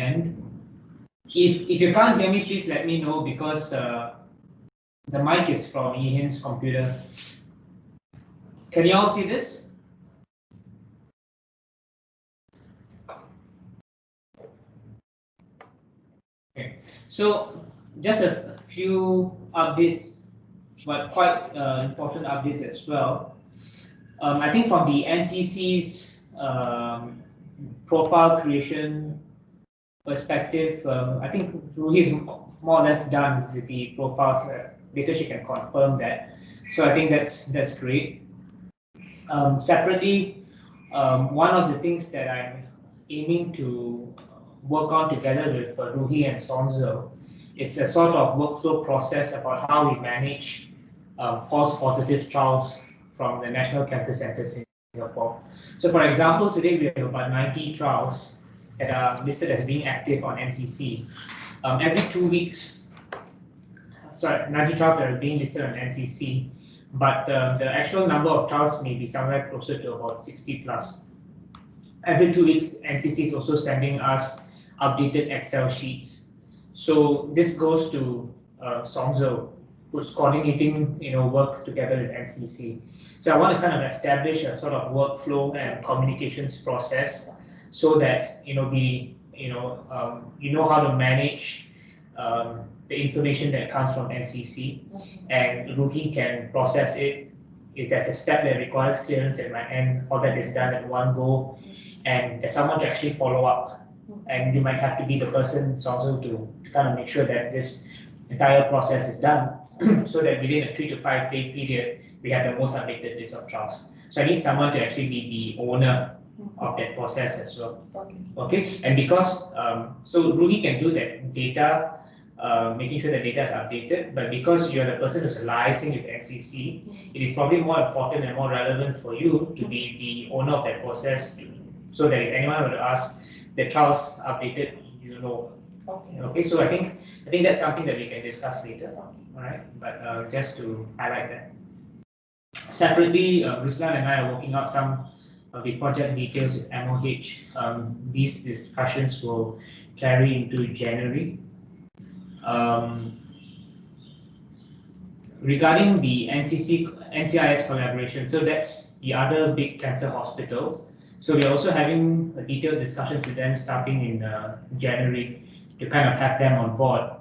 end. If you can't hear me, please let me know, because the mic is from Yihin's computer. Can you all see this? Okay, so just a few updates, but quite important updates as well. I think from the NCC's profile creation perspective, I think Ruhi is more or less done with the profiles. Later she can confirm that. So I think that's great. Separately, one of the things that I'm aiming to work on together with Ruhi and Sonzo is a sort of workflow process about how we manage false positive trials from the National Cancer Centres in Singapore. So for example, today we have about 90 trials that are listed as being active on NCC. Every 2 weeks, 90 trials that are being listed on NCC, but the actual number of trials may be somewhere closer to about 60 plus. Every 2 weeks, NCC is also sending us updated Excel sheets. So this goes to Sonzo, who's coordinating work together with NCC. So I want to kind of establish a sort of workflow and communications process, so that we know how to manage the information that comes from NCC, and Ruhi can process it. If there's a step that requires clearance at my end, all that is done at one go, and there's someone to actually follow up. And you might have to be the person also to kind of make sure that this entire process is done, so that within a 3 to 5 day period, we have the most updated list of trials. So I need someone to actually be the owner of that process as well. Okay, and because so Ruhi can do that data, making sure the data is updated, but because you're the person who's liaising with NCC, it is probably more important and more relevant for you to be the owner of that process, so that if anyone were to ask the trials updated, Okay, so I think that's something that we can discuss later. All right, but just to highlight that. Separately, Ruslan and I are working out some of the project details with MOH. These discussions will carry into January. Regarding the NCIS collaboration, so that's the other big cancer hospital. So we're also having detailed discussions with them starting in January to kind of have them on board.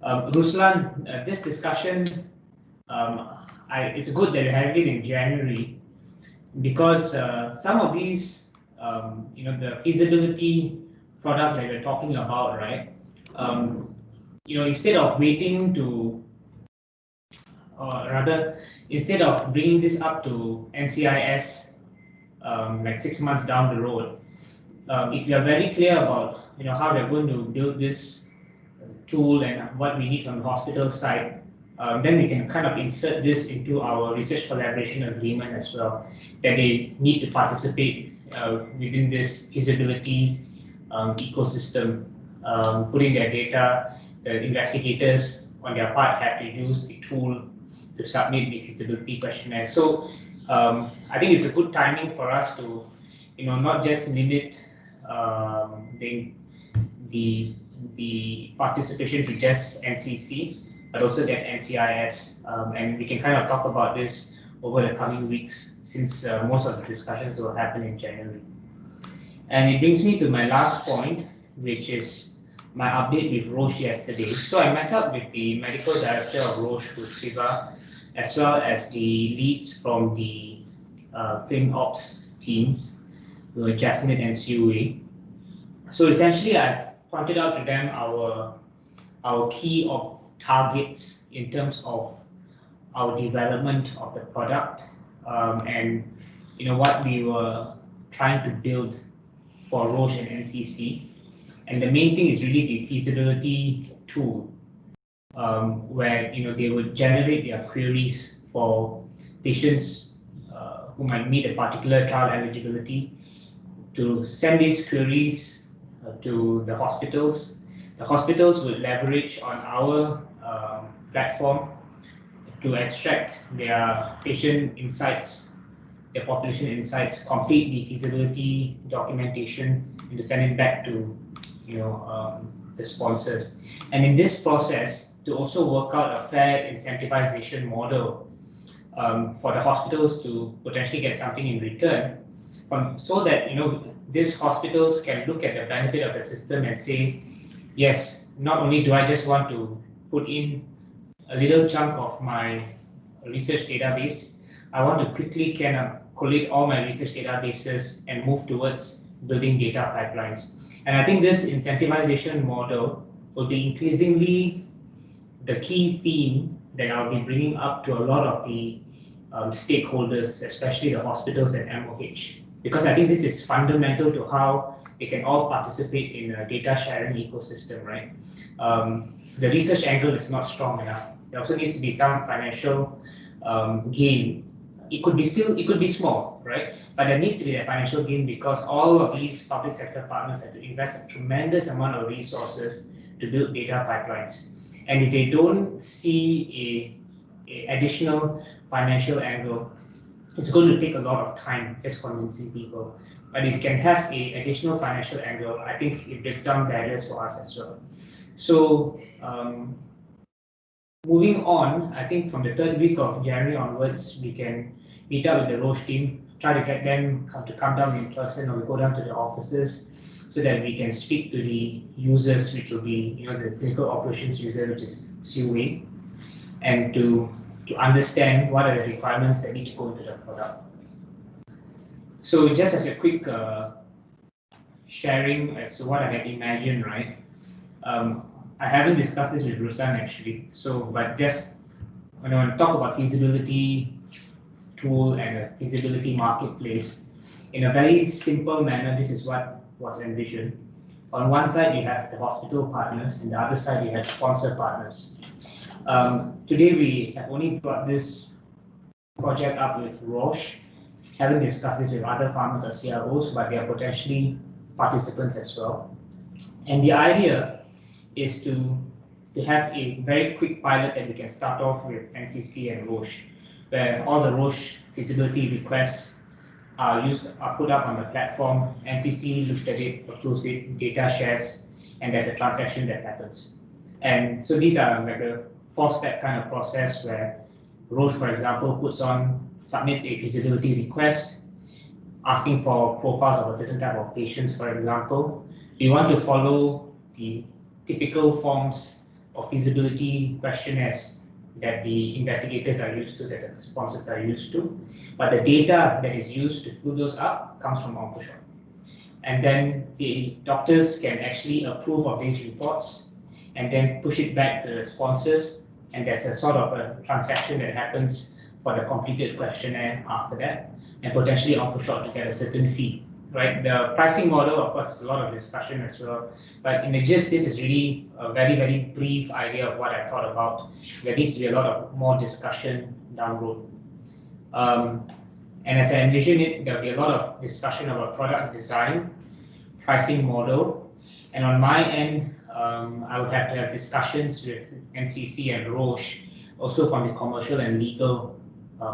Ruslan, this discussion, it's good that we're having it in January, because some of these, the feasibility products that we're talking about, right? Instead of waiting to, or rather, instead of bringing this up to NCIS like 6 months down the road, if you are very clear about how we're going to build this tool and what we need from the hospital side, then we can kind of insert this into our research collaboration agreement as well, that they need to participate within this feasibility ecosystem, putting their data. The investigators on their part have to use the tool to submit the feasibility questionnaire. So I think it's a good timing for us to not just limit the participation to just NCC, but also get NCIS, and we can kind of talk about this over the coming weeks, since most of the discussions will happen in January. And it brings me to my last point, which is my update with Roche yesterday. So I met up with the medical director of Roche, who's Siva, as well as the leads from the FinOps teams, Jasmine and Siwei. So essentially, I've pointed out to them our key targets in terms of our development of the product, and what we were trying to build for Roche and NCC. And the main thing is really the feasibility tool, where they would generate their queries for patients who might meet a particular trial eligibility, to send these queries to the hospitals. The hospitals would leverage on our platform to extract their patient insights, their population insights, complete the feasibility documentation, and to send it back to the sponsors. And in this process, to also work out a fair incentivization model for the hospitals to potentially get something in return, so that these hospitals can look at the benefit of the system and say, yes, not only do I just want to put in a little chunk of my research database, I want to quickly collate all my research databases and move towards building data pipelines. And I think this incentivization model will be increasingly the key theme that I'll be bringing up to a lot of the stakeholders, especially the hospitals and MOH, because I think this is fundamental to how they can all participate in a data sharing ecosystem, right? The research angle is not strong enough. There also needs to be some financial gain. It could be small, right? But there needs to be a financial gain because all of these public sector partners have to invest a tremendous amount of resources to build data pipelines. And if they don't see a additional financial angle, it's going to take a lot of time just convincing people. But if you can have an additional financial angle, I think it breaks down barriers for us as well. So moving on, I think from the third week of January onwards, we can meet up with the Roche team, try to get them to come down in person, or we go down to the offices so that we can speak to the users, which will be the clinical operations user, which is Siu-Wei, and to understand what are the requirements that need to go into the product. So just as a quick sharing as to what I had imagined, right? I haven't discussed this with Ruslan actually. But just when I talk about feasibility tool and a feasibility marketplace, in a very simple manner, this is what was envisioned. On one side, you have the hospital partners, and the other side, you have sponsor partners. Today, we have only brought this project up with Roche. Haven't discussed this with other partners or CROs, but they are potentially participants as well. And the idea is to have a very quick pilot that we can start off with NCC and Roche, where all the Roche feasibility requests are put up on the platform. NCC looks at it, approves it, data shares, and there's a transaction that happens. And so these are like a 4-step kind of process where Roche, for example, submits a feasibility request asking for profiles of a certain type of patients, for example. We want to follow the typical forms of feasibility questionnaires that the investigators are used to, that the sponsors are used to. But the data that is used to fill those up comes from OncoShot. And then the doctors can actually approve of these reports and then push it back to the sponsors. And there's a sort of a transaction that happens for the completed questionnaire after that, and potentially OncoShot to get a certain fee, right? The pricing model, of course, is a lot of discussion as well. But in the gist, this is really a very, very brief idea of what I thought about. There needs to be a lot of more discussion down the road. And as I envision it, there'll be a lot of discussion about product design, pricing model, and on my end, I would have to have discussions with NCC and Roche, also from the commercial and legal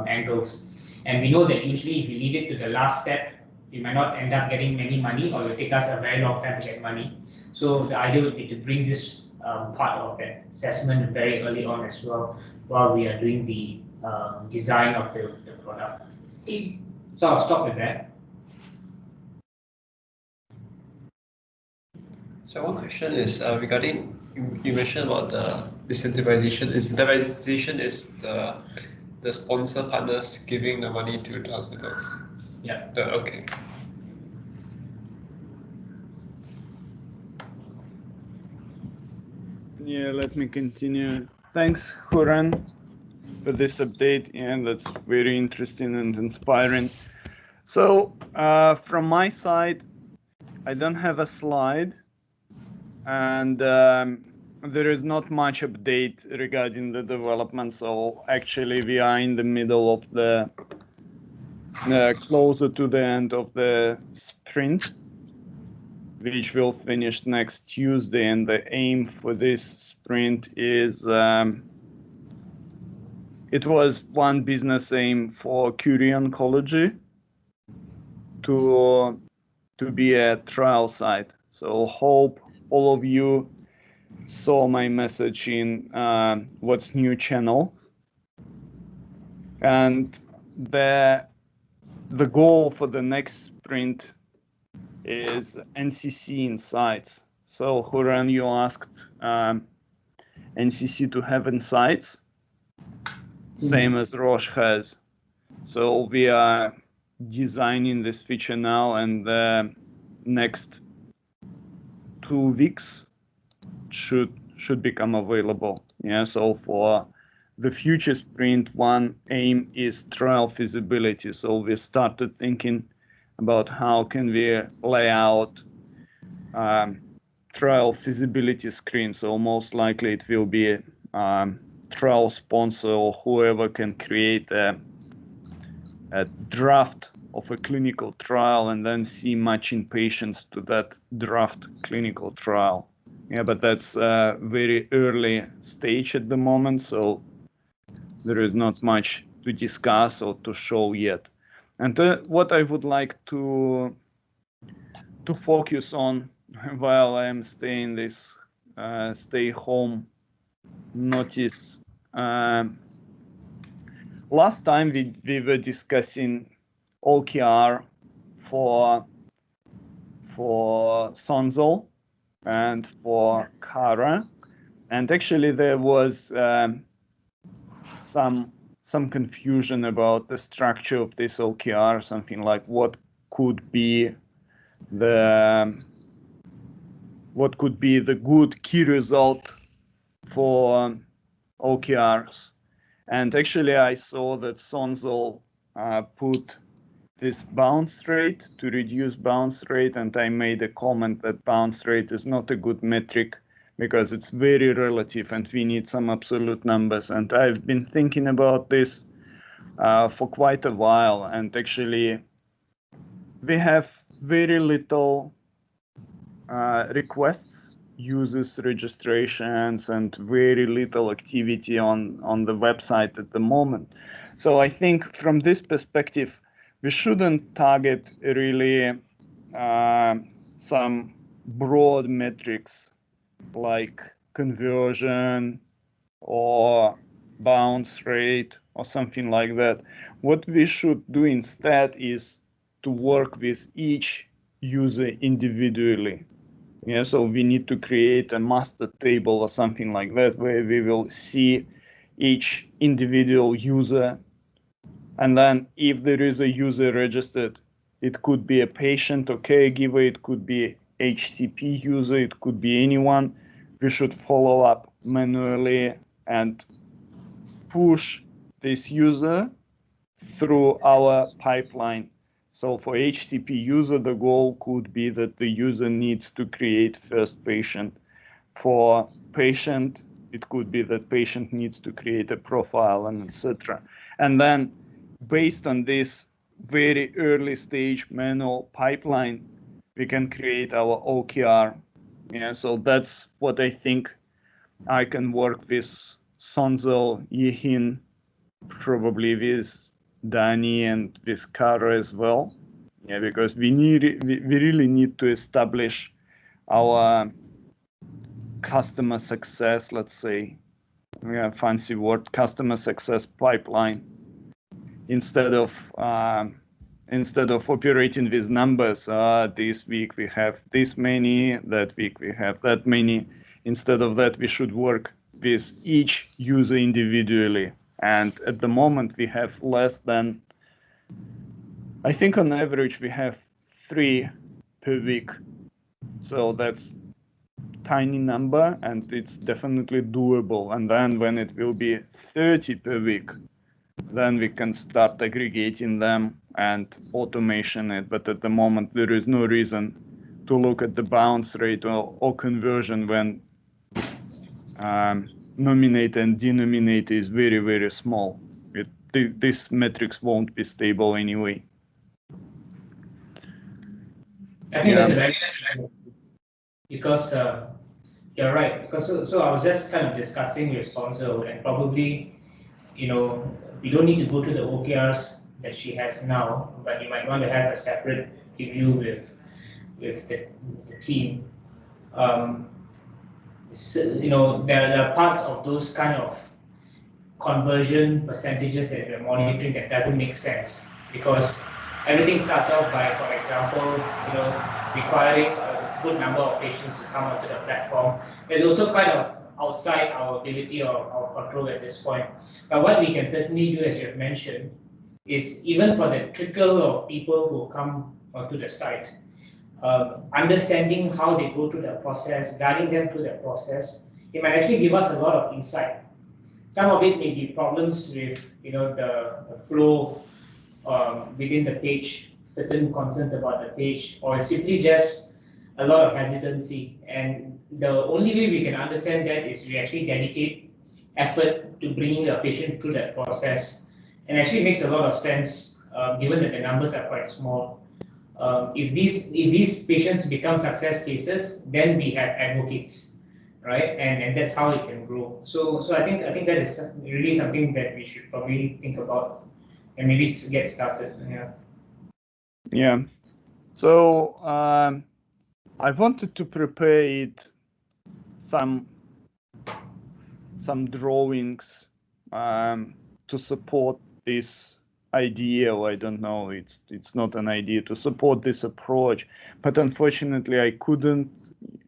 angles. And we know that usually if you leave it to the last step, we might not end up getting any money, or it will take us a very long time to get money. So the idea would be to bring this part of that assessment very early on as well, while we are doing the design of the product. So I'll stop with that. So one question is regarding, you mentioned about the decentralization. Decentralization is the sponsor partners giving the money to the hospitals. Yeah. Okay. Yeah, let me continue. Thanks, Huran, for this update, and that's very interesting and inspiring. So from my side, I don't have a slide, and there is not much update regarding the development. So actually, we are in the middle of the closer to the end of the sprint, which will finish next Tuesday. And the aim for this sprint is, it was one business aim for Curie Oncology to be a trial site. So hope all of you saw my message in What's New channel. And the goal for the next sprint is NCC insights. So Huran, you asked NCC to have insights, same as Roche has. So we are designing this feature now, and the next 2 weeks should become available. Yeah, so for the future sprint, one aim is trial feasibility. So we started thinking about how can we lay out trial feasibility screen. So most likely it will be trial sponsor or whoever can create a draft of a clinical trial and then see matching patients to that draft clinical trial. Yeah, but that's a very early stage at the moment, so there is not much to discuss or to show yet. And what I would like to focus on while I am staying this stay home notice. Last time we were discussing OKR for Sonzol and for Kara, and actually there was some confusion about the structure of this OKR, something like what could be the good key result for OKRs. And actually I saw that Sonzol put this bounce rate to reduce bounce rate, and I made a comment that bounce rate is not a good metric because it's very relative and we need some absolute numbers. And I've been thinking about this for quite a while, and actually we have very little requests, users, registrations, and very little activity on the website at the moment. So I think from this perspective, we shouldn't target really some broad metrics like conversion or bounce rate or something like that. What we should do instead is to work with each user individually. Yeah, so we need to create a master table or something like that where we will see each individual user. And then if there is a user registered, it could be a patient or caregiver, it could be HCP user, it could be anyone. We should follow up manually and push this user through our pipeline. So for HCP user, the goal could be that the user needs to create first patient. For patient, it could be that patient needs to create a profile and etc. And then based on this very early stage manual pipeline, we can create our OKR. Yeah, so that's what I think I can work with Sonzol, Yehin, probably with Danny and with Kara as well. Yeah, because we really need to establish our customer success, let's say, fancy word, customer success pipeline, instead of operating with numbers. This week we have this many, that week we have that many. Instead of that, we should work with each user individually. And at the moment we have less than, I think on average we have 3 per week. So that's tiny number and it's definitely doable. And then when it will be 30 per week, then we can start aggregating them and automation it. But at the moment, there is no reason to look at the bounce rate or conversion when numerator and denominator is very, very small. These metrics won't be stable anyway. I think that's a very good, because you're right. Because so I was just kind of discussing with Sonzol, and probably, you know, we don't need to go to the OKRs that she has now, but you might want to have a separate review with the team there are parts of those kind of conversion percentages that we're monitoring that doesn't make sense, because everything starts off by, for example, requiring a good number of patients to come onto the platform. There's also kind of outside our ability or our control at this point. But what we can certainly do, as you have mentioned, is even for the trickle of people who come onto the site, understanding how they go through the process, guiding them through the process, it might actually give us a lot of insight. Some of it may be problems with the flow within the page, certain concerns about the page, or simply just a lot of hesitancy. And the only way we can understand that is we actually dedicate effort to bringing the patient through that process. And actually makes a lot of sense given that the numbers are quite small. If these patients become success cases, then we have advocates, right? And that's how it can grow. So I think that is really something that we should probably think about, and maybe get started. Yeah. Yeah. So I wanted to prepare some drawings to support this idea, or I don't know, it's not an idea, to support this approach, but unfortunately I couldn't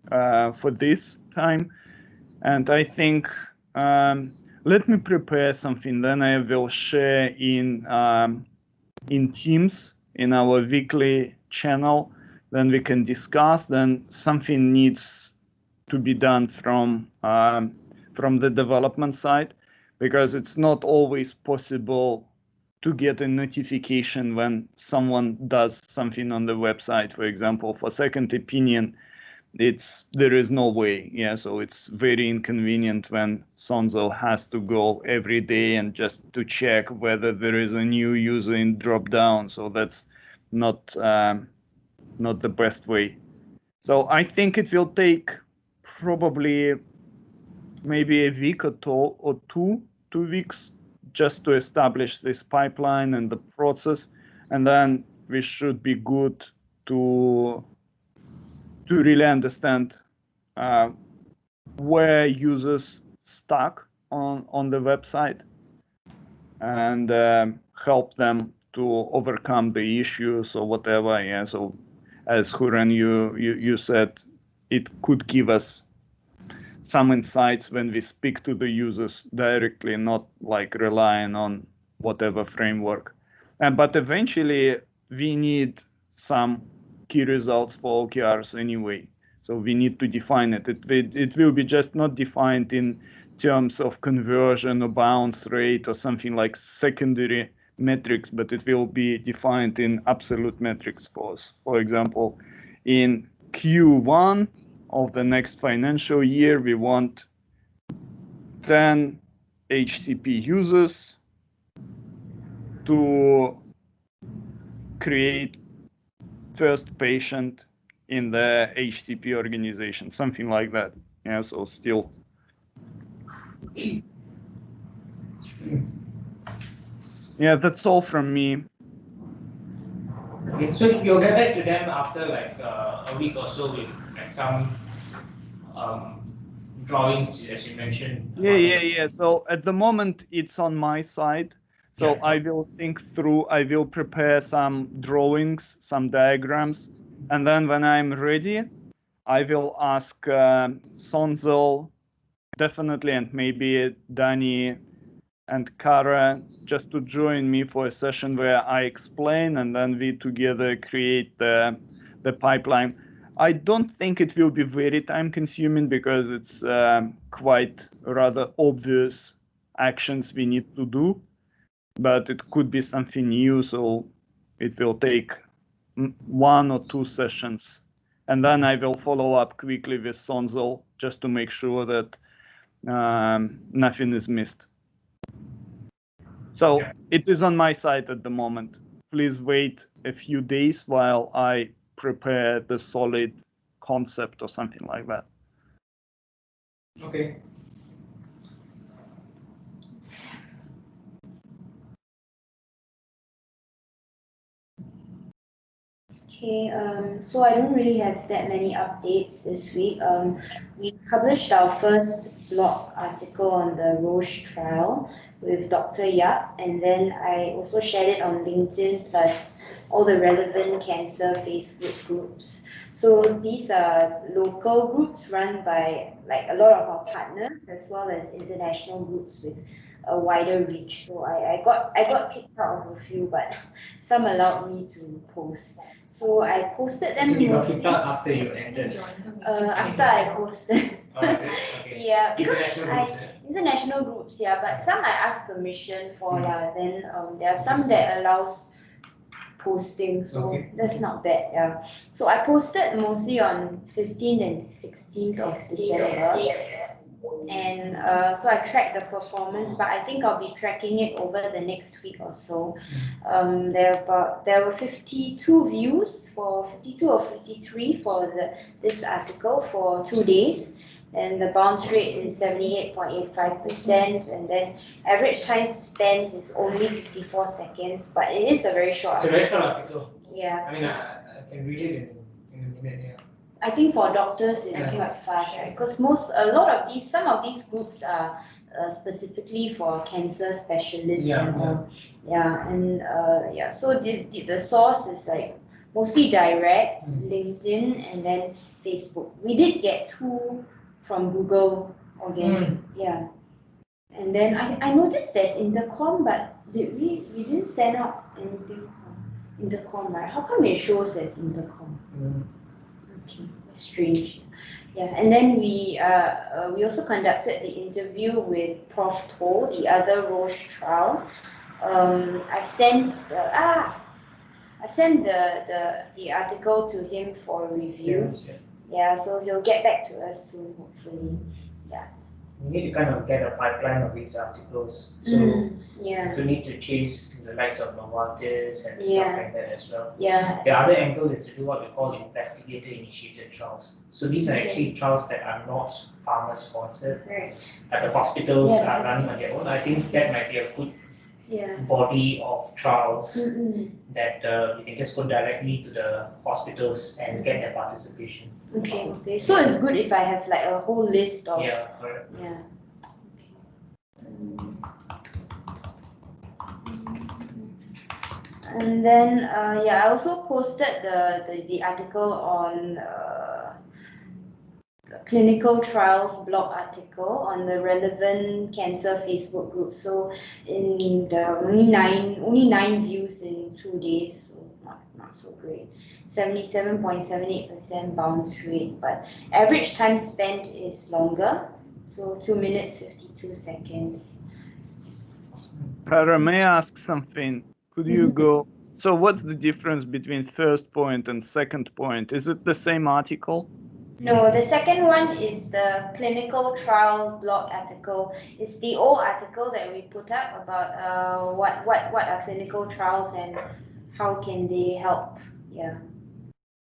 for this time. And I think let me prepare something, then I will share in Teams, in our weekly channel, then we can discuss. Then something needs to be done from the development side, because it's not always possible to get a notification when someone does something on the website. For example, for second opinion, there is no way. Yeah, so it's very inconvenient when Sonzo has to go every day and just to check whether there is a new user in drop down. So that's not the best way. So I think it will take probably maybe a week or two weeks just to establish this pipeline and the process, and then we should be good to really understand where users stuck on the website, and help them to overcome the issues or whatever. Yeah. So as Huran, you said, it could give us some insights when we speak to the users directly, not like relying on whatever framework. But eventually we need some key results for OKRs anyway. So we need to define it. It will be just not defined in terms of conversion or bounce rate or something like secondary metrics, but it will be defined in absolute metrics for us. For example, in Q1 of the next financial year, we want 10 HCP users to create first patient in the HCP organization, something like that. Yeah, so still. Yeah, that's all from me. Okay, so you'll get back to them after like a week or so with some drawings, as you mentioned. Yeah. So at the moment, it's on my side. So yeah. I will think through, I will prepare some drawings, some diagrams, and then when I'm ready, I will ask Sonzo, definitely, and maybe Danny and Kara just to join me for a session where I explain, and then we together create the pipeline. I don't think it will be very time consuming, because it's quite rather obvious actions we need to do, but it could be something new, so it will take 1 or 2 sessions. And then I will follow up quickly with Sonzo just to make sure that nothing is missed. So it is on my side at the moment. Please wait a few days while I prepare the solid concept or something like that. Okay. Okay, so I don't really have that many updates this week. We published our first blog article on the Roche trial with Dr. Yap, and then I also shared it on LinkedIn plus all the relevant cancer Facebook groups. So these are local groups run by like a lot of our partners as well as international groups with a wider reach. So I got kicked out of a few, but some allowed me to post. So I posted them So you got kicked mostly out after you entered. after I posted. Oh, okay. Yeah, because International groups. international groups, yeah, but some I ask permission for Mm. lah. Then there are some that allows posting, so Okay. that's not bad, yeah. So I posted mostly on 15th and 16th of December. And so I tracked the performance, but I think I'll be tracking it over the next week or so. There were 52 views for 52 or 53 for this article for 2 days, and the bounce rate is 78.85%, and then average time spent is only 54 seconds, but it is a very short It's a very short article. Yeah. I mean, I can read it in a minute, yeah. I think for doctors it's quite fast, right? Because some of these groups are specifically for cancer specialists and all. Yeah, and so the source is like mostly direct, LinkedIn, and then Facebook. We did get 2 from Google again, yeah. And then I noticed there's intercom, but we didn't send out anything from intercom, right? How come it shows as intercom? Okay, that's strange. Yeah, and then we also conducted the interview with Prof. To, the other Roche trial. I've sent the article to him for review. Yeah, so he'll get back to us soon, hopefully. Yeah. We need to kind of get a pipeline of these articles. So yeah. we need to chase the likes of Novartis and stuff like that as well. Yeah. The other angle is to do what we call investigator-initiated trials. So these are actually trials that are not pharma-sponsored, Right. that the hospitals are running on their own. I think that might be a good body of trials that we can just go directly to the hospitals and get their participation. Okay. So it's good if I have like a whole list of. Yeah, correct. Yeah. And then I also posted the article on the clinical trials blog article on the relevant cancer Facebook group. So in the only nine views in 2 days, so not so great. 77.78% bounce rate, but average time spent is longer, so 2 minutes 52 seconds. Hara, may I ask something? Could you go? So what's the difference between first point and second point? Is it the same article? No, the second one is the clinical trial blog article. It's the old article that we put up about what are clinical trials and how can they help. Yeah.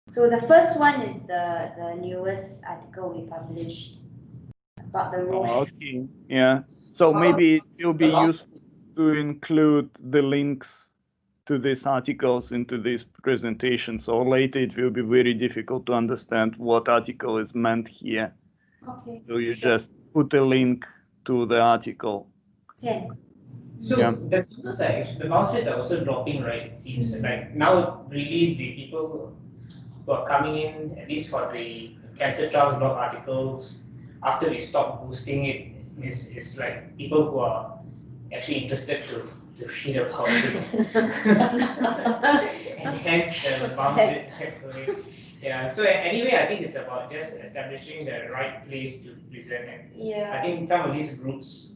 So the first one is the newest article we published about the Roche. Okay. Yeah. So maybe it will be useful to include the links to these articles into this presentation. So later it will be very difficult to understand what article is meant here. Okay. So you just put a link to the article. Okay. So the bounce rates are also dropping, right? It seems like now really the people who are coming in, at least for the cancer trials blog articles, after we stop boosting it, is like people who are actually interested to read about it. And hence the bounce rate kept going. Yeah, so anyway, I think it's about just establishing the right place to present it. Yeah. I think some of these groups.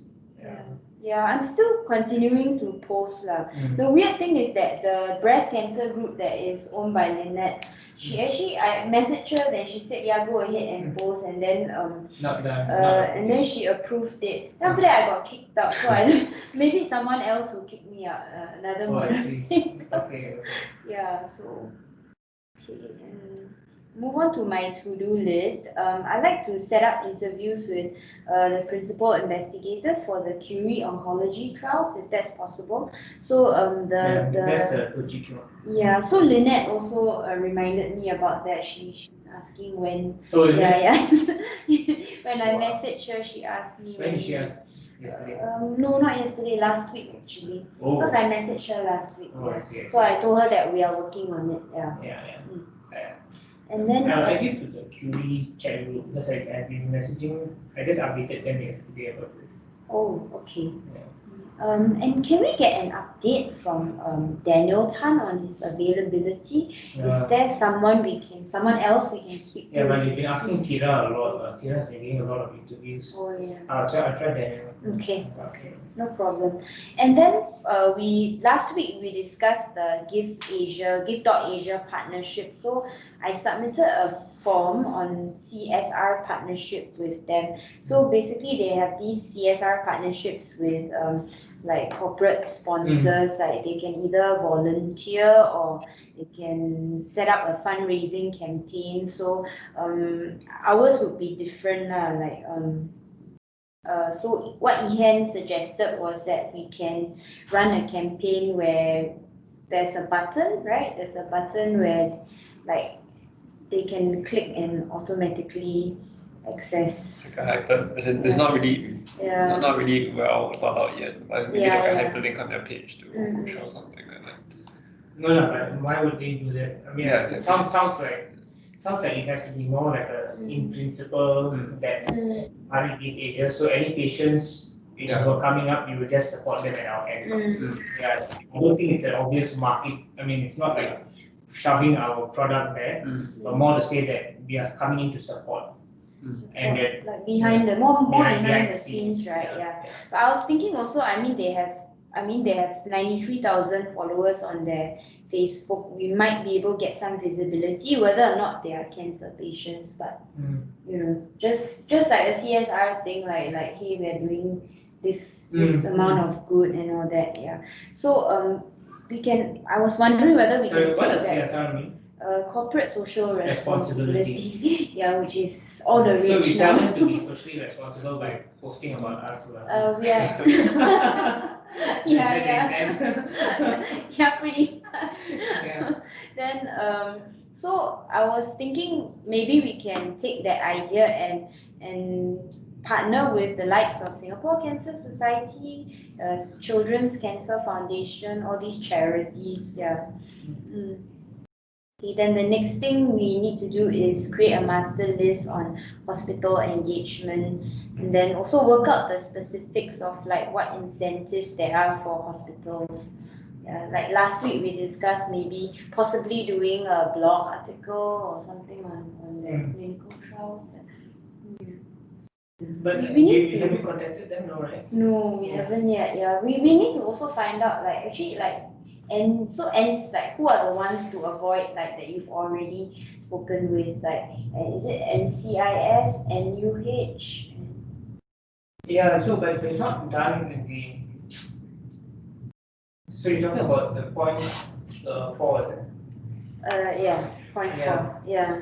Yeah, I'm still continuing to post lah. The weird thing is that the breast cancer group that is owned by Lynette, I messaged her, then she said, yeah, go ahead and post, and then and then she approved it. Then after that I got kicked out, so maybe someone else will kick me out, another moderator. Okay. Yeah, so okay, and move on to my to-do list. I like to set up interviews with the principal investigators for the Curie oncology trials, if that's possible. So That's a logical. yeah. So Lynette also reminded me about that. She's asking when. Oh, is it? Yeah. When I Wow. messaged her, she asked me When did she ask? Yesterday. No, not yesterday. Last week actually. Oh. Because I messaged her last week. Oh, I Yeah. see. I see. So I told her that we are working on it. Yeah. Yeah. And then I did to the Curie chat group because I've been messaging. I just updated them yesterday about this. oh, okay. Yeah. And can we get an update from Daniel Tan on his availability? Is there someone else we can speak to? Yeah, but you've been asking Tira a lot. Tira's been getting a lot of interviews. Oh yeah. I'll try Daniel. Okay. No problem. And then last week we discussed the Give.Asia partnership. So I submitted a form on CSR partnership with them. So basically they have these CSR partnerships with like corporate sponsors, like they can either volunteer or they can set up a fundraising campaign. So ours would be different so what Ihan suggested was that we can run a campaign where there's a button, right? There's a button where like they can click and automatically access. It's like a hyper, as in, it's not really Yeah. not really well thought out yet, but maybe Yeah, like a yeah. hyperlink on their page to Ongkusha or something like that. No, but why would they do that? I mean, Yeah, it sounds like it has to be more like a in principle that RE Give Asia. So any patients who are coming up, you will just support them at our end. Yeah, I don't think it's an obvious market. I mean, it's not like shoving our product there, but more to say that we are coming in to support. And that Like behind the more behind the scenes, scenes, right? Yeah. But I was thinking also, I mean they have 93,000 followers on their Facebook. We might be able to get some visibility, whether or not they are cancer patients. But you know, just like a CSR thing, like hey, we are doing this amount of good and all that. Yeah. So we can. I was wondering whether we can what take does that. CSR mean? Corporate social Responsibility. responsibility. Yeah, which is all the So rage we tell now. them to be socially responsible by posting about us. Yeah. Yeah, pretty much. Yeah. Then so I was thinking maybe we can take that idea and partner with the likes of Singapore Cancer Society, Children's Cancer Foundation, all these charities. Yeah. Okay, then the next thing we need to do is create a master list on hospital engagement, and then also work out the specifics of like what incentives there are for hospitals. Like last week we discussed maybe possibly doing a blog article or something on the clinical trials. But We have need you contacted them? No, right? No, we haven't yet. Yeah, we need to also find out like actually like like who are the ones to avoid like that you've already spoken with, like is it NCIS, NUH? Yeah, so but we're not done with the. So you're talking about the point 4, is it? Yeah, point Yeah. 4. Yeah.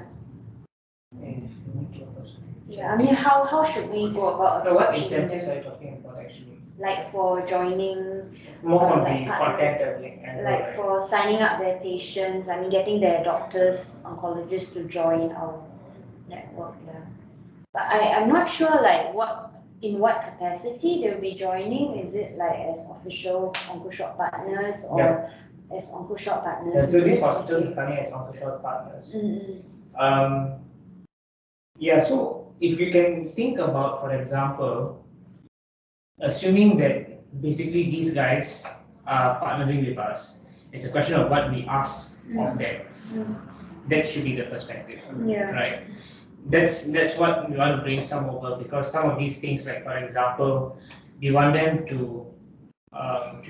Yeah, I mean how should we go about No, what approaching incentives them? are you talking about actually? Like for joining, More from like the partner- content angle, like right? for signing up their patients, I mean getting their doctors, oncologists to join our network, yeah. But I'm not sure like in what capacity they'll be joining. Is it like as official OncoShop partners or as OncoShop partners? Yeah, so is these it? hospitals Okay. are coming as OncoShop partners. Mm-hmm. Yeah, so if you can think about, for example, assuming that basically these guys are partnering with us, it's a question of what we ask of them. That should be the perspective, Yeah. right? That's what we want to brainstorm over, because some of these things, like for example, we want them to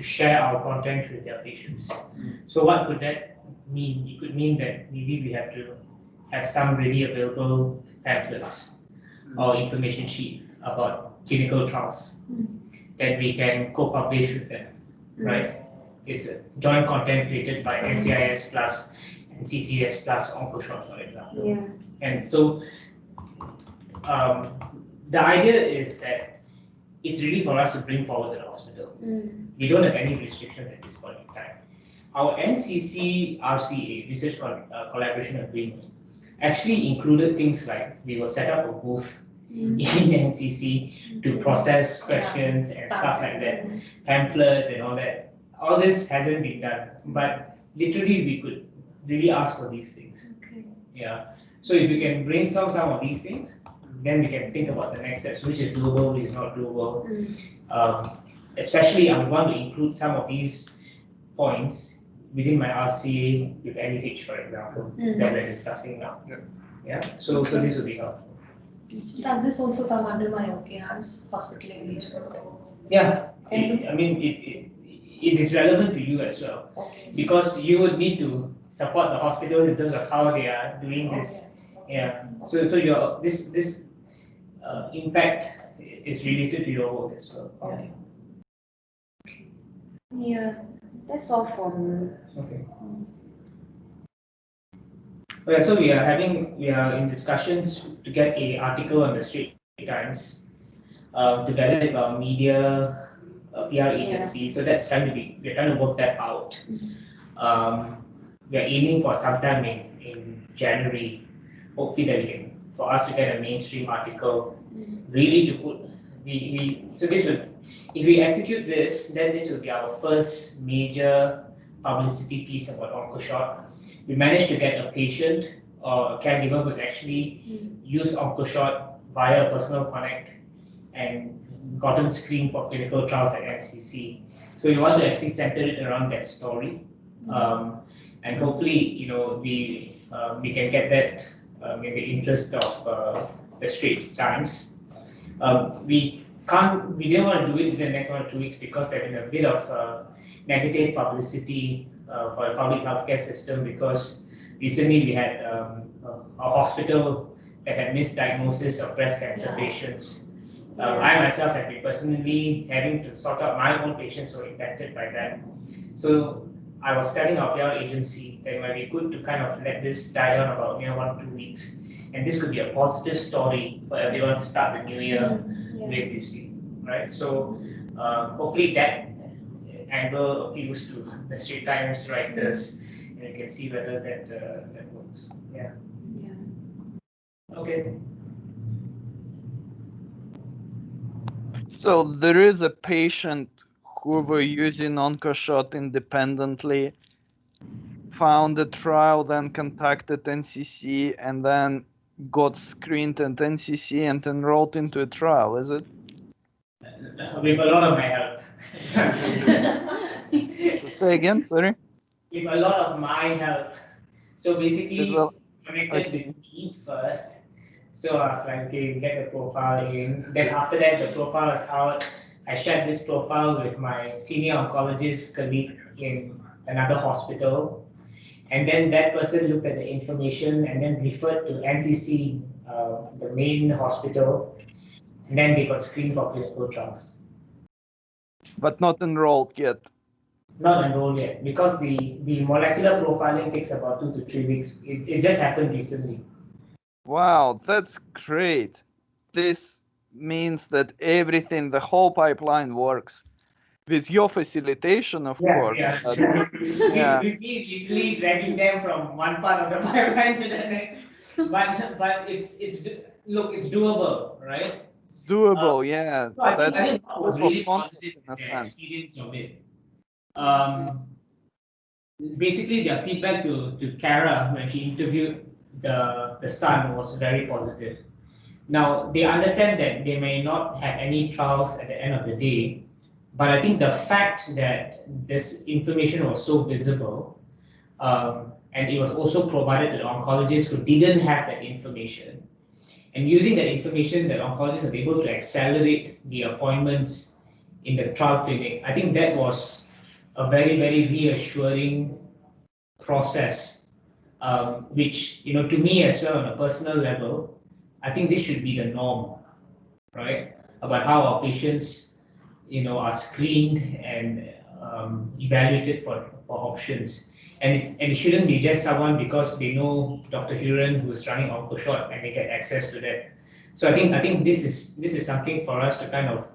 share our content with their patients. So what could that mean? It could mean that maybe we have to have some ready available pamphlets or information sheet about clinical trials that we can co-publish with them, right? It's a joint content created by NCIS plus NCCS plus OncoShot, for example. Yeah. And so the idea is that it's really for us to bring forward to the hospital. We don't have any restrictions at this point in time. Our NCC RCA, Research Collaboration Agreement, actually included things like we will set up a booth in NCC to process questions and stuff like that, pamphlets and all that. All this hasn't been done, but literally we could really ask for these things. Okay. Yeah. So if you can brainstorm some of these things, then we can think about the next steps, which is doable, which is not doable. Especially I would want to include some of these points within my RCA with NUH, for example, that we're discussing now. Yeah. So this would be helpful. Does this also come under my OKRs, hospital engagement? Yeah. I mean, it is relevant to you as well, Okay. because you would need to support the hospitals in terms of how they are doing this. Yeah. So your this impact is related to your work as well. Okay. Yeah, that's all for me. Okay. Okay, so we are in discussions to get an article on the Straits Times, together with our media PR agency. So we're trying to work that out. We are aiming for sometime in January, hopefully that for us to get a mainstream article, really to put so this will, if we execute this, then this will be our first major publicity piece about OncoShot. We managed to get a patient or a caregiver who's actually used OncoShot via a personal connect and gotten screened for clinical trials at NCC. So we want to actually center it around that story, and hopefully, we can get that in the interest of the Straits Times. We didn't want to do it in the next 1 or 2 weeks because there's been a bit of negative publicity for the public healthcare system, because recently we had a hospital that had misdiagnosis of breast cancer patients. I myself have been personally having to sort out my own patients who were impacted by that. So I was telling our PR agency that it might be good to kind of let this die down about 1 or 2 weeks, and this could be a positive story for everyone to start the new year with, you see, right? So hopefully that angle appeals to the Straits Times writers, and you can see whether that works. Yeah. Okay. So there is a patient who were using OncoShot independently, found a trial, then contacted NCC, and then got screened at NCC and enrolled into a trial, is it? With a lot of my help. Say again, sorry? With a lot of my help. So basically, connected with me first. So I was like, okay, we get the profile in. Then after that, the profile is out. I shared this profile with my senior oncologist colleague in another hospital. And then that person looked at the information and then referred to NCC, the main hospital. And then they got screened for clinical trials. But not enrolled yet. Not enrolled yet, because the molecular profiling takes about 2 to 3 weeks. It just happened recently. Wow, that's great. This means that everything, the whole pipeline works. With your facilitation, of course. Yeah. With me literally dragging them from one part of the pipeline to the next. But it's doable, right? It's doable, yeah. So I That's think that was really positive in a sense. experience of it. Basically, their feedback to Kara when she interviewed the son was very positive. Now, they understand that they may not have any trials at the end of the day, but I think the fact that this information was so visible, and it was also provided to the oncologists who didn't have that information, and using that information, that oncologists are able to accelerate the appointments in the trial clinic, I think that was a very, very reassuring process, which, to me as well on a personal level, I think this should be the norm, right? About how our patients, are screened and evaluated for options. And it shouldn't be just someone because they know Dr. Huron who is running OncoShot and they get access to that. So I think this is something for us to kind of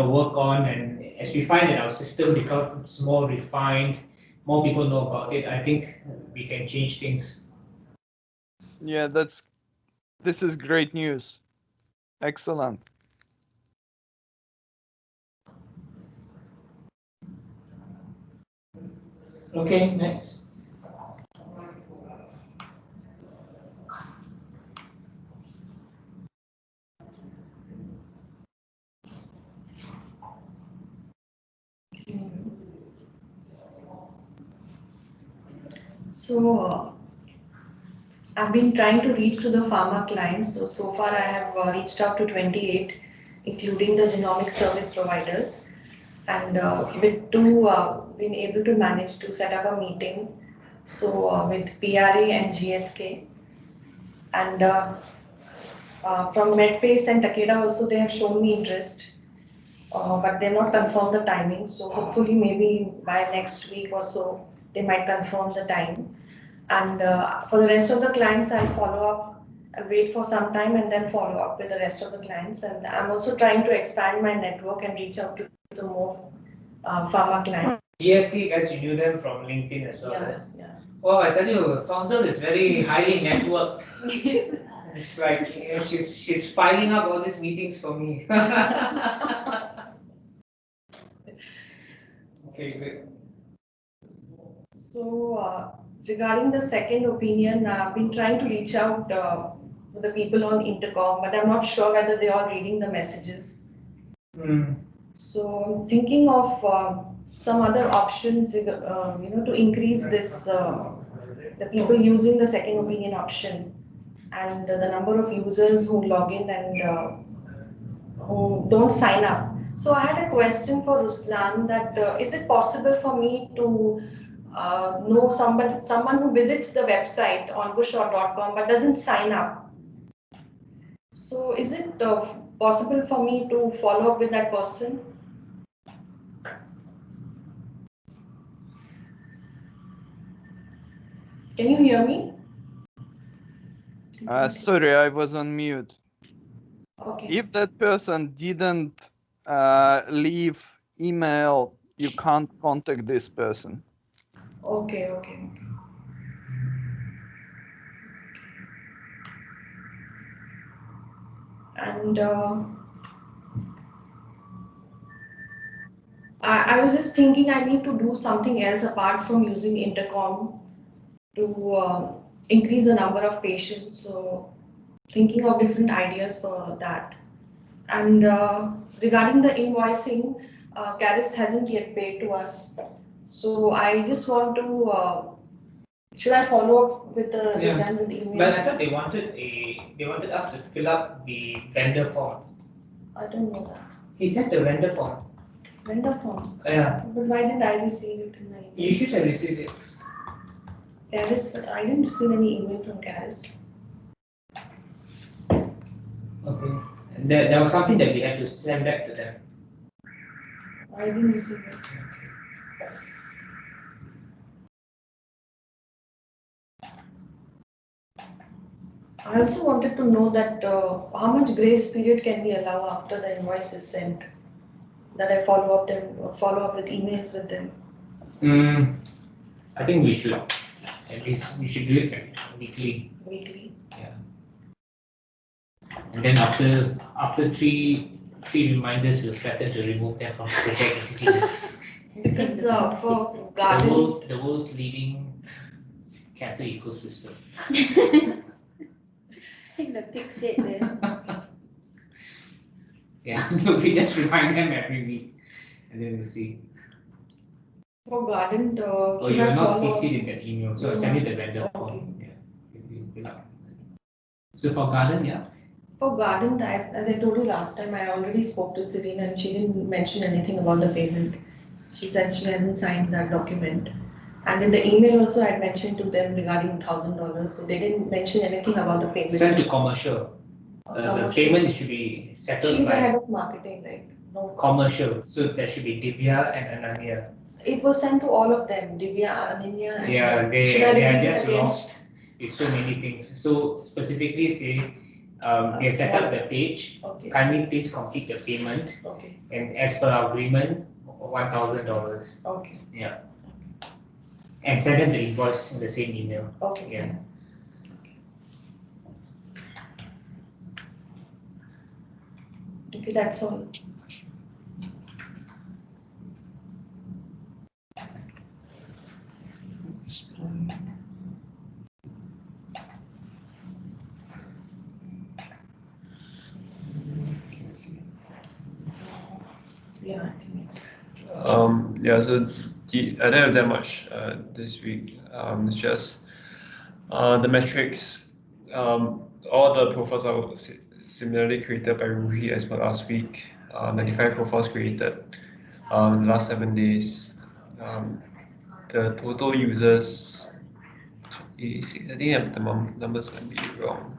work on, and as we find that our system becomes more refined, more people know about it, I think we can change things. Yeah, this is great news. Excellent. Okay, next. So, I've been trying to reach to the pharma clients. So far I have reached out to 28, including the genomic service providers. And with two, been able to manage to set up a meeting. So with PRA and GSK. And from MedPace and Takeda also, they have shown me interest. But they've not confirmed the timing. So hopefully maybe by next week or so, they might confirm the time. And for the rest of the clients, I'll follow up. I'll wait for some time and then follow up with the rest of the clients. And I'm also trying to expand my network and reach out to the more pharma clients. GSK, guys, you knew them from LinkedIn as well. Yeah, yeah. Well, I tell you, Sonzel is very highly networked. It's like she's piling up all these meetings for me. Okay, good. So regarding the second opinion, I've been trying to reach out to the people on intercom, but I'm not sure whether they are reading the messages. So I'm thinking of some other options, to increase this the people using the second opinion option and the number of users who log in and who don't sign up. So I had a question for Ruslan that is it possible for me to know someone who visits the website oncoshot.com but doesn't sign up? So is it possible for me to follow up with that person? Can you hear me? Sorry, I was on mute. Okay. If that person didn't leave email, you can't contact this person. Okay. And I was just thinking I need to do something else apart from using intercom to increase the number of patients. So thinking of different ideas for that. And regarding the invoicing, Caris hasn't yet paid to us. So I just want to, should I follow up with the email? But I thought they wanted us to fill up the vendor form. I don't know that. He sent the vendor form. Vendor form? Yeah. But why didn't I receive it in my email? You should have received it. Caris, I didn't receive any email from Caris. Okay. And there was something that we had to send back to them. I didn't receive it. I also wanted to know that how much grace period can we allow after the invoice is sent? That I follow up with emails with them. I think we should at least do it weekly. Weekly. Yeah. And then after three reminders, we'll threaten to remove them from the project. Because for garden, the world's leading cancer ecosystem. I think the pig said that. Yeah, we just remind them every week, and then we'll see. for garden, Oh, should you're I not follow up? CC'd in that email, so I'll send you the vendor form. Yeah. So for garden, yeah. For garden, as I told you last time, I already spoke to Serena and she didn't mention anything about the payment. She said she hasn't signed that document. And in the email also, I had mentioned to them regarding $1,000, so they didn't mention anything about the payment. Send to commercial. The payment should be settled She's the by head of marketing, right? No. commercial, so there should be Divya and Ananya. It was sent to all of them, Divya, Ananya, and Yeah, should I they are repeat it just again? lost with so many things. So specifically say, we have set up the page, Okay, kindly please complete the payment, okay, and as per our agreement, $1,000. okay, Yeah. And send them the invoice in the same email. okay. Yeah. Okay, that's all. Yeah, I think. Yeah, so I don't have that much this week. It's just the metrics. All the profiles are similarly created by Ruhi as per last week. 95 profiles created last 7 days. The total users, 86. I think the numbers might be wrong.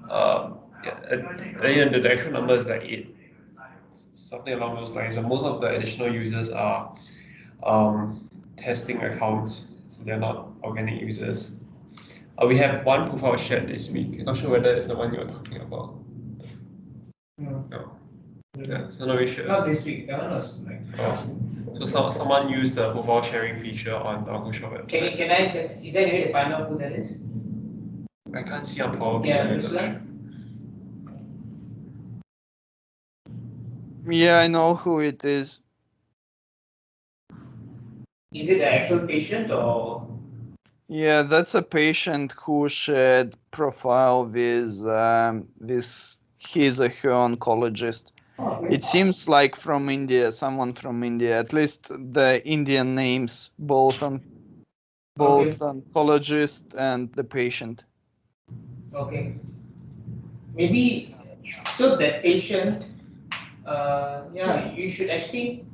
Yeah, I think the actual number is like 8, something along those lines. But most of the additional users are testing accounts, so they're not organic users. We have one profile shared this week. I'm not sure whether it's the one you're talking about. No. Yeah, so not really sure. Not this week, that one was like. So someone used the profile sharing feature on the Okusha website. Is there any way to find out who that is? I can't see on Power BI. Yeah, I'm not Ruslan? sure. Yeah, I know who it is. Is it the actual patient or? Yeah, that's a patient who shared profile with his or her oncologist. Oh, It seems like from India, someone from India. At least the Indian names, both oncologist and the patient. Okay. Maybe, so that patient, yeah, you should actually,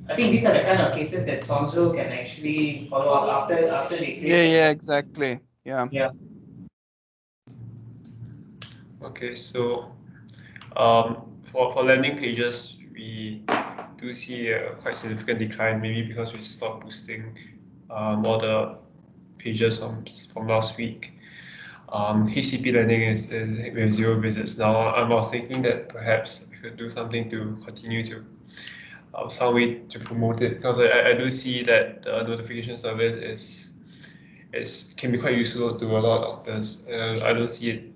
I think these are the kind of cases that Sonzo can actually follow up after they create. Yeah, exactly. Yeah. Yeah. Okay, so for landing pages, we do see a quite significant decline, maybe because we stopped boosting all the pages from last week. HCP landing is we have 0 visits now. I was thinking that perhaps we could do something to continue to some way to promote it, because I do see that the notification service can be quite useful to a lot of doctors. I don't see it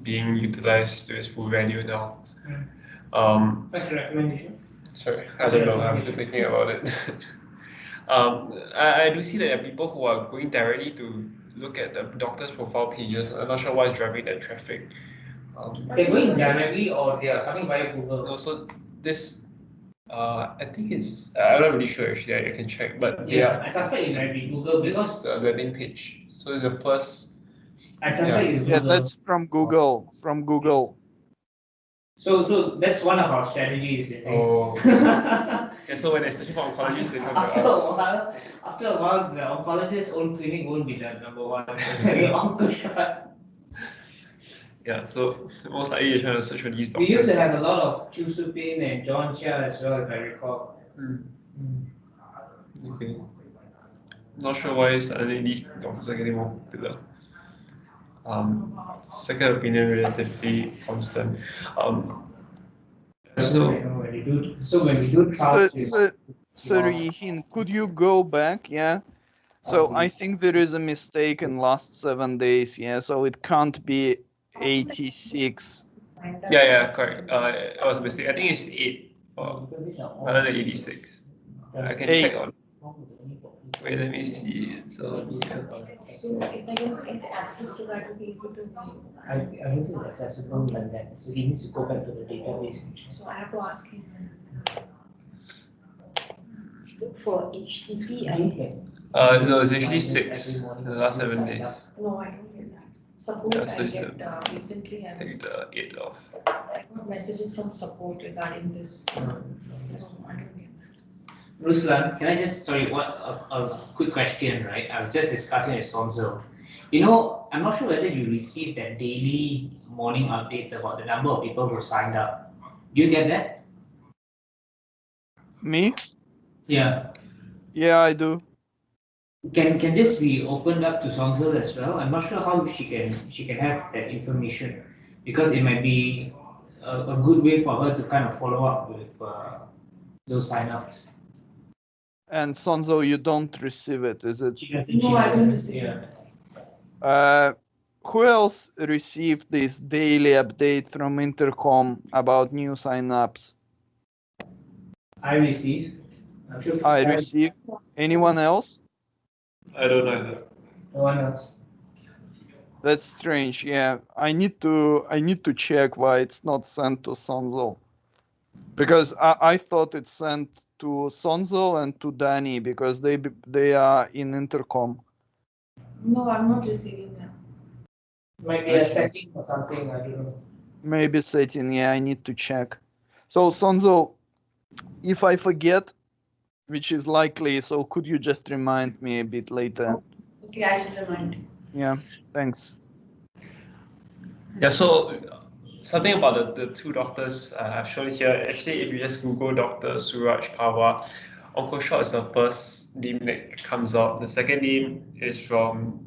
being utilized to its full value now. What's your recommendation? Sorry, I don't know. I'm still thinking about it. I do see that there are people who are going directly to look at the doctor's profile pages. I'm not sure why it's driving that traffic. They're going directly or they are coming via Google? No, so this, I think it's, I'm not really sure actually, I can check, but Yeah, I suspect it might be Google this because is the landing page. So it's a plus. I suspect it's Google. Yeah, that's from Google. From Google. So that's one of our strategies, I think. Oh. Yeah, so when they're searching for oncologists, they come to us. After a while, the oncologist's own clinic won't be the number one. The onco. Yeah, so most likely you're trying to search for these We doctors. used to have a lot of Chu Supin and John Chia as well, if I recall. Okay. Not sure why suddenly these doctors are getting more popular. Second opinion relatively constant. So When we do trials with- Sorry, Hin, could you go back? Yeah. So I think there is a mistake in last 7 days. Yeah. So it can't be 86. yeah, correct. It was a mistake. I think it's 8 rather than 86. I can check on. Wait, let me see. So So if I don't get access to that, it will be easy to. I don't think it's accessible like that, so he needs to go back to the database. So I have to ask him. For HCP, I no, it's actually 6 in the last 7 days. No, I don't get that. Support Yeah, so I it's get recently. I think the 8 of. I got messages from support regarding this. I don't get that. Ruslan, can I just, sorry, a quick question, right? I was just discussing with Sonzo. You know, I'm not sure whether you received that daily morning updates about the number of people who signed up. Do you get that? Me? Yeah. Yeah, I do. Can this be opened up to Songzil as well? I'm not sure how she can have that information, because it might be a good way for her to kind of follow up with those signups. And Sonzo, you don't receive it, is it? She doesn't. No, she I don't doesn't, receive yeah. Who else received this daily update from Intercom about new signups? I receive. I'm sure. I receive. Anyone else? I don't know either. No one else. That's strange. Yeah, I need to check why it's not sent to Sonzo, because I thought it's sent to Sonzo and to Danny because they are in Intercom. No, I'm not receiving that. Might be a setting or something. I don't know. Maybe setting. Yeah, I need to check. So Sonzo, if I forget, which is likely, so could you just remind me a bit later? Okay, I shall remind you. Yeah, thanks. Yeah, so something about the two doctors I've shown here. Actually, if you just Google Dr. Suraj Pawar, OncoShot is the first name that comes up. The second name is from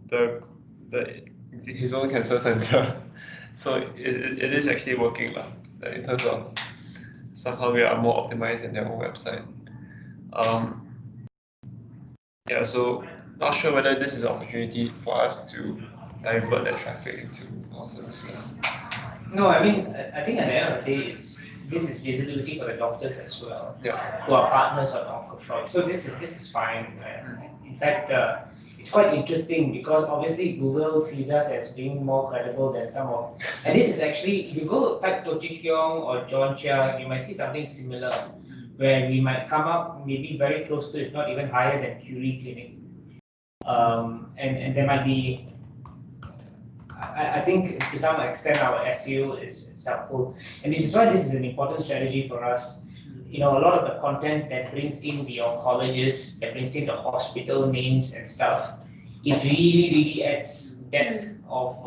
his own cancer center. So it is actually working in terms of somehow we are more optimized than their own website. Yeah, so not sure whether this is an opportunity for us to divert that traffic into our services. No, I mean, I think at the end of the day, this is visibility for the doctors as well, Yeah. who are partners on OncoShop. So this is fine. In fact, it's quite interesting because obviously Google sees us as being more credible than some of. And this is actually, if you go type Toh Chee Kiong or John Chia, you might see something similar, where we might come up maybe very close to, if not even higher than Curie Clinic. And there might be. I think to some extent our SEO is helpful, and which is why this is an important strategy for us. You know, a lot of the content that brings in the oncologists, that brings in the hospital names and stuff, it really adds depth of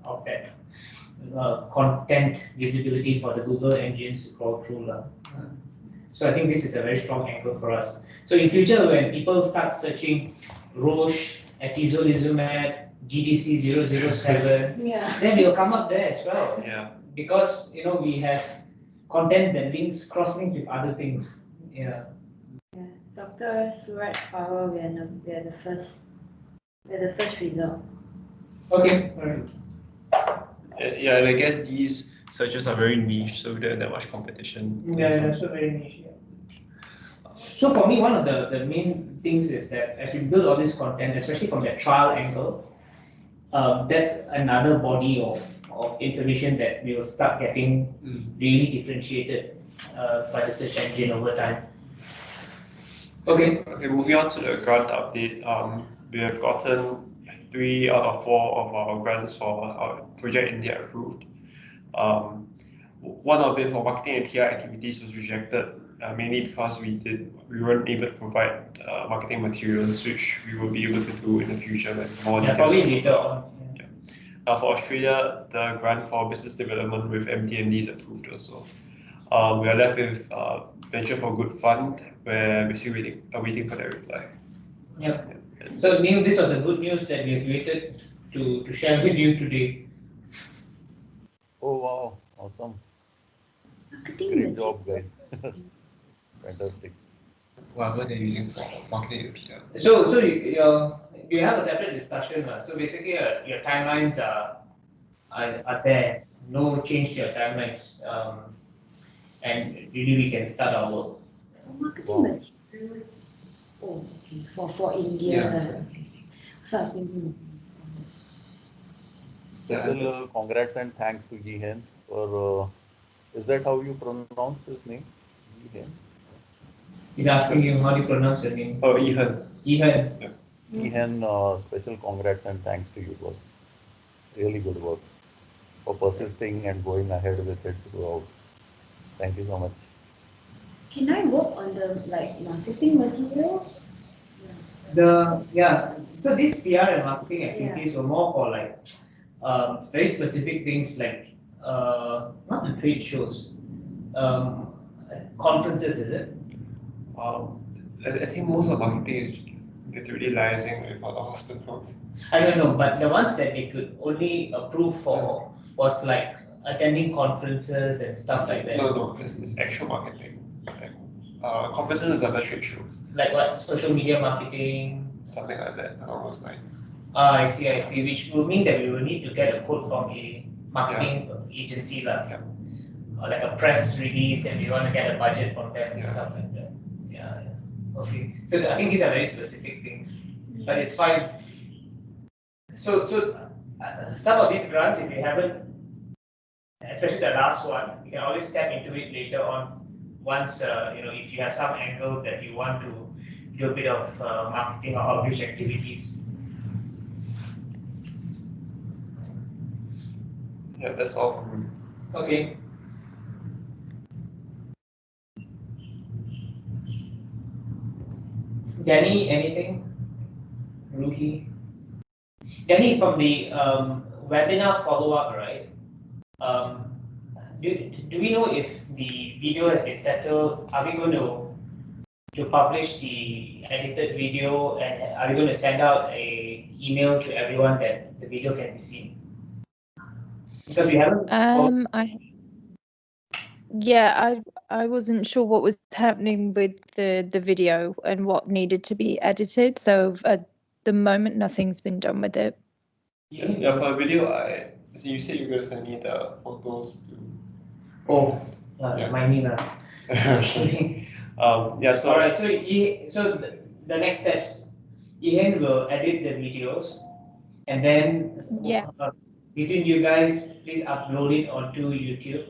of that content visibility for the Google engines to crawl through. So I think this is a very strong angle for us. So in future, when people start searching Roche, atezolizumab, GDC 007, Yeah. then we'll come up there as well. Yeah. Because we have content that cross links with other things. Yeah. Dr. Suraj Pawar, we are the first result. Okay. All right. Yeah, and I guess these searches are very niche, so there isn't that much competition. Yeah, so very niche. Yeah. So for me, one of the main things is that as we build all this content, especially from the trial angle, that's another body of information that we will start getting really differentiated by the search engine over time. Okay. Okay, moving on to the grant update. We have gotten 3 out of 4 of our grants for our Project India approved. One of it for marketing and PR activities was rejected, mainly because we weren't able to provide marketing materials, which we will be able to do in the future when more details. Probably later on. For Australia, the grant for business development with MDMD is approved also. We are left with Venture for Good Fund, where we're still waiting for their reply. Yeah. So Neil, this was the good news that we have waited to share with you today. Oh wow, awesome. Marketing Great job, guys. Fantastic. Whatever they're using for marketing and PR. So you have a separate discussion. So basically, your timelines are there. No change to your timelines, and really we can start our work. Marketing material. Oh, okay. For India. Okay. So I think. Special congrats and thanks to Jihen for. Is that how you pronounce his name? Jihen. He's asking you how do you pronounce your name? Oh, Ihan. Ihan. Jihen, special congrats and thanks to you. It was really good work for persisting and going ahead with it throughout. Thank you so much. Can I work on the marketing materials? So these PR and marketing activities were more for very specific things like not the trade shows, conferences, is it? I think most of marketing is literally liaising with other hospitals. I don't know, but the ones that they could only approve for was like attending conferences and stuff like that. No, it's actual marketing. Like, conferences is other trade shows, Like what? Social media marketing? something like that along those lines. I see, which will mean that we will need to get a quote from a marketing agency, Yeah. or like a press release, and we want to get a budget from them and Yeah. stuff like that. Yeah. Okay. So I think these are very specific things, but it's fine. So some of these grants, if you haven't, especially the last one, you can always step into it later on. Once if you have some angle that you want to do a bit of marketing or outreach activities. Yeah, that's all from me. Okay. Danny, anything? Ruhi? Danny, from the webinar follow-up, right? Do we know if the video has been settled? Are we going to publish the edited video, and are we going to send out a email to everyone that the video can be seen? Because we haven't. I wasn't sure what was happening with the video and what needed to be edited. So at the moment, nothing's been done with it. Yeah, for the video, you said you were going to send me the photos to. Oh, Yeah. my Nina. Okay. So. All right. So the next steps, Ian will edit the videos, and then between you guys, please upload it onto YouTube,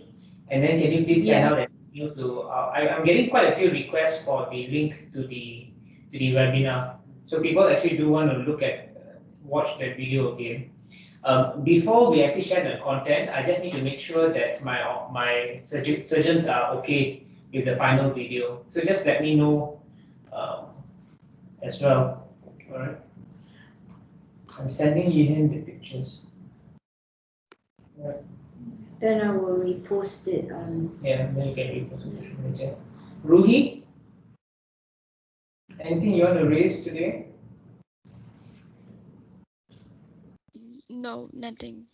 and then can you please send out an email to? I'm getting quite a few requests for the link to the webinar, so people actually do want to watch that video again. Before we actually share the content, I just need to make sure that my surgeons are okay with the final video. So just let me know as well. All right. I'm sending you in the pictures. Right. Then I will repost it on. Yeah, then you can repost on social media. Ruhi, anything you want to raise today? No, nothing.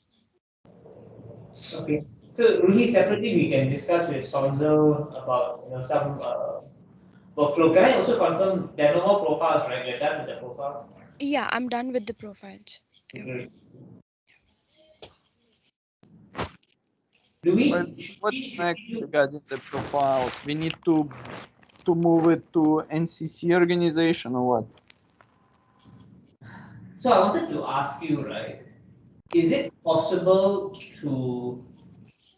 Okay. So Ruhi, separately we can discuss with Sonzo about some workflow. Can I also confirm there are no more profiles, right? You're done with the profiles? Yeah, I'm done with the profiles. Great. Do we? What's next regarding the profiles? We need to move it to NCC organization or what? So I wanted to ask you, right? Is it possible to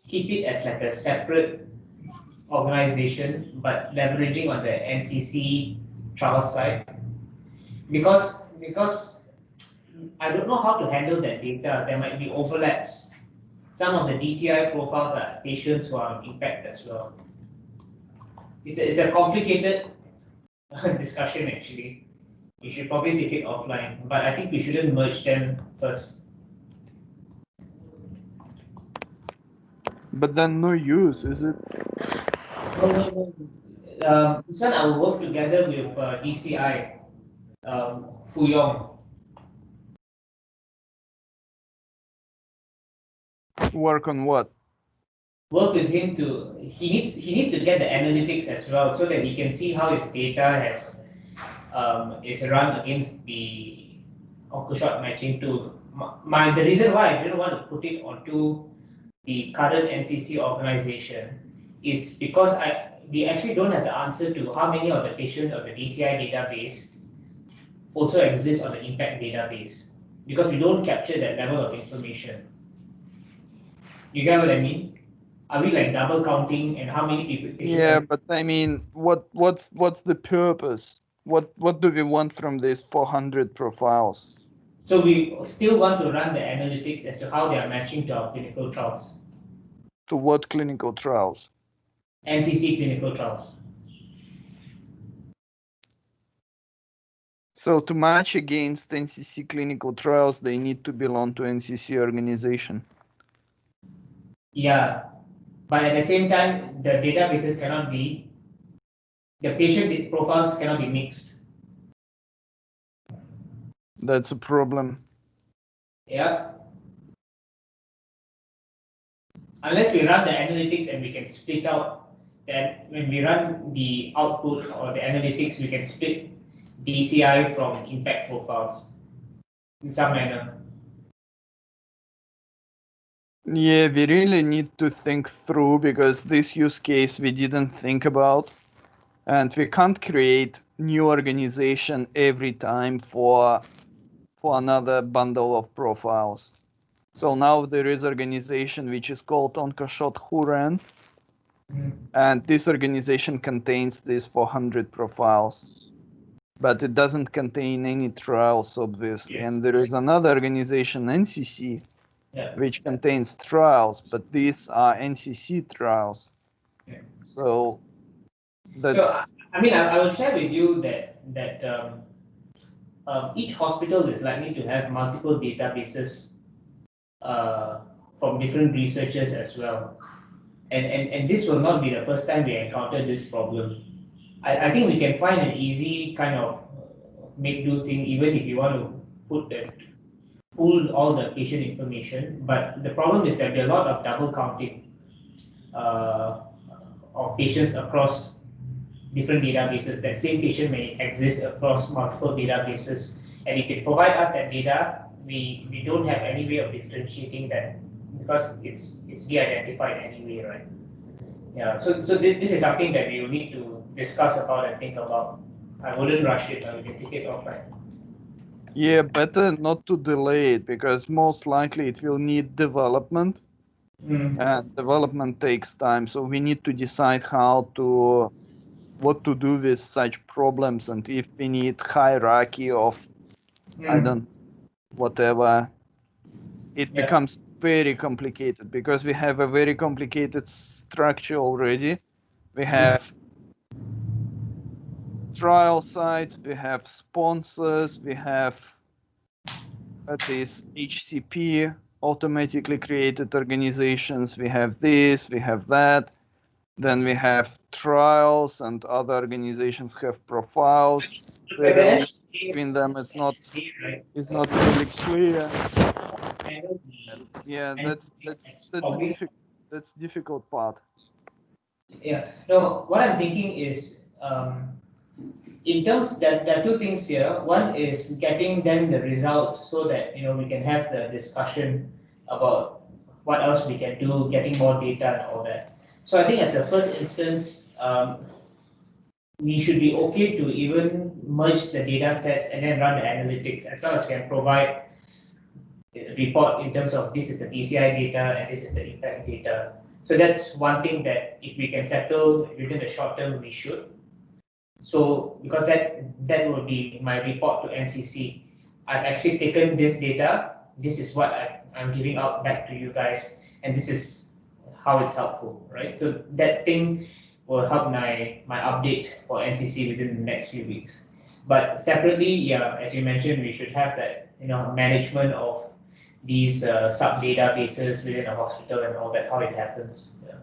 keep it as like a separate organization, but leveraging on the NCC trial side? Because I don't know how to handle that data. There might be overlaps. Some of the DCI profiles are patients who are impacted as well. It's a complicated discussion actually. We should probably take it offline, but I think we shouldn't merge them first. But then no use, is it? No. This one I will work together with DCI, Fuyong. Work on what? Work with him he needs to get the analytics as well, so that he can see how his data is run against the OncoShot matching tool. The reason why I didn't want to put it onto the current NCC organization is because we actually don't have the answer to how many of the patients of the DCI database also exist on the impact database, because we don't capture that level of information. You get what I mean? Are we like double counting, and how many people? Yeah, but I mean, what's the purpose? What do we want from these 400 profiles? So we still want to run the analytics as to how they are matching to our clinical trials. To what clinical trials? NCC clinical trials. So to match against NCC clinical trials, they need to belong to NCC organization. Yeah, but at the same time, the databases cannot be the patient profiles cannot be mixed. That's a problem. Yeah. Unless we run the analytics and we can split out that when we run the output or the analytics, we can split DCI from impact profiles in some manner. Yeah, we really need to think through because this use case we didn't think about, and we can't create new organization every time for another bundle of profiles. So now there is organization which is called OncoShot Huren, and this organization contains these 400 profiles, but it doesn't contain any trials, obviously. Yes. And there is another organization, NCC, Yeah. which contains trials, but these are NCC trials. Yeah. So that's So I mean, I will share with you that each hospital is likely to have multiple databases from different researchers as well, and this will not be the first time we encounter this problem. I think we can find an easy kind of make do thing, even if you want to pool all the patient information. But the problem is that there are a lot of double counting of patients across different databases. That same patient may exist across multiple databases, and if you provide us that data, we don't have any way of differentiating that because it's de-identified anyway, right? Yeah. So this is something that we will need to discuss about and think about. I wouldn't rush it. We can take it offline. yeah, better not to delay it because most likely it will need development, and development takes time. So we need to decide what to do with such problems, and if we need hierarchy of I don't whatever, it becomes very complicated because we have a very complicated structure already. We have trial sites, we have sponsors, we have these HCP automatically created organizations, we have this, we have that. Then we have trials, and other organizations have profiles. The relation between them is not really clear. Yeah, that's difficult part. Yeah. No, what I'm thinking is in terms that there are two things here. One is getting them the results so that we can have the discussion about what else we can do, getting more data and all that. So I think as a first instance, we should be okay to even merge the data sets and then run the analytics as well as we can provide a report in terms of this is the DCI data and this is the impact data. So that's one thing that if we can settle within the short term, we should. So because that will be my report to NCC. I've actually taken this data. This is what I'm giving out back to you guys, and this is how it's helpful, right? So that thing will help my update for NCC within the next few weeks. But separately, yeah, as you mentioned, we should have that management of these sub databases within a hospital and all that, how it happens. Yeah.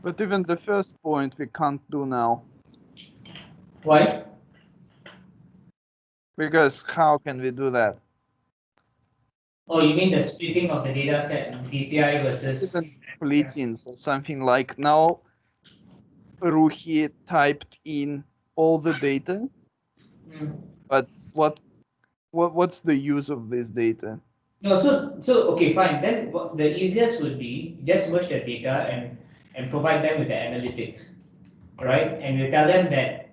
But even the first point we can't do now. Why? Because how can we do that? Oh, you mean the splitting of the data set, DCI versus splitting, so something like now Ruhi typed in all the data, but what's the use of this data? No, so okay, fine. Then the easiest would be just merge the data and provide them with the analytics, right? And you tell them that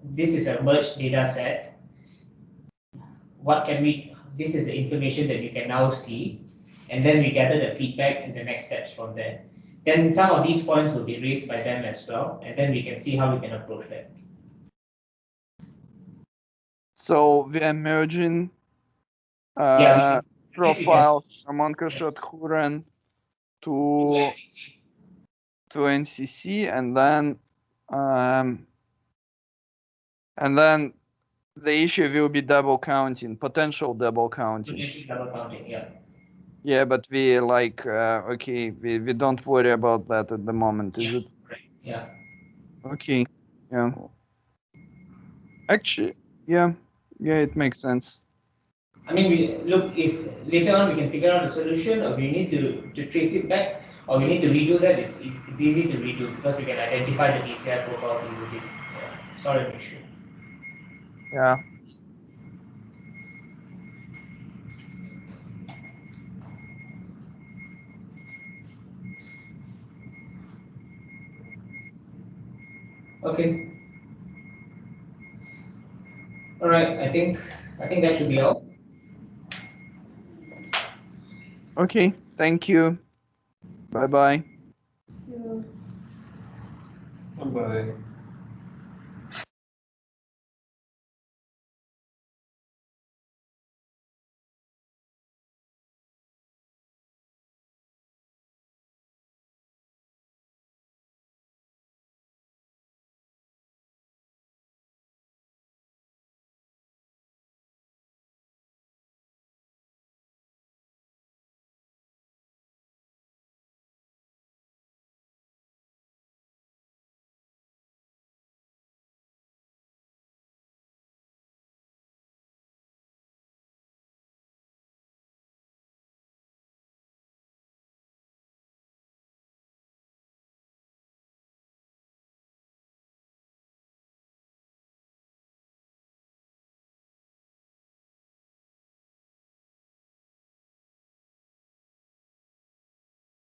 this is a merged data set. This is the information that you can now see, and then we gather the feedback and the next steps from there. Then some of these points will be raised by them as well, and then we can see how we can approach that. So we are merging profiles from OncoShot Huren to NCC, and then the issue will be double counting, potential double counting. Potential double counting, yeah. Yeah, but we okay, we don't worry about that at the moment, is it? Right. Yeah. Okay. Yeah. Actually, yeah, it makes sense. I mean, look, if later on we can figure out a solution, or we need to trace it back, or we need to redo that, it's easy to redo because we can identify the DCI profiles easily. Yeah, it's not an issue. Yeah. Okay. All right. I think that should be all. Okay. Thank you. Bye bye. So Bye.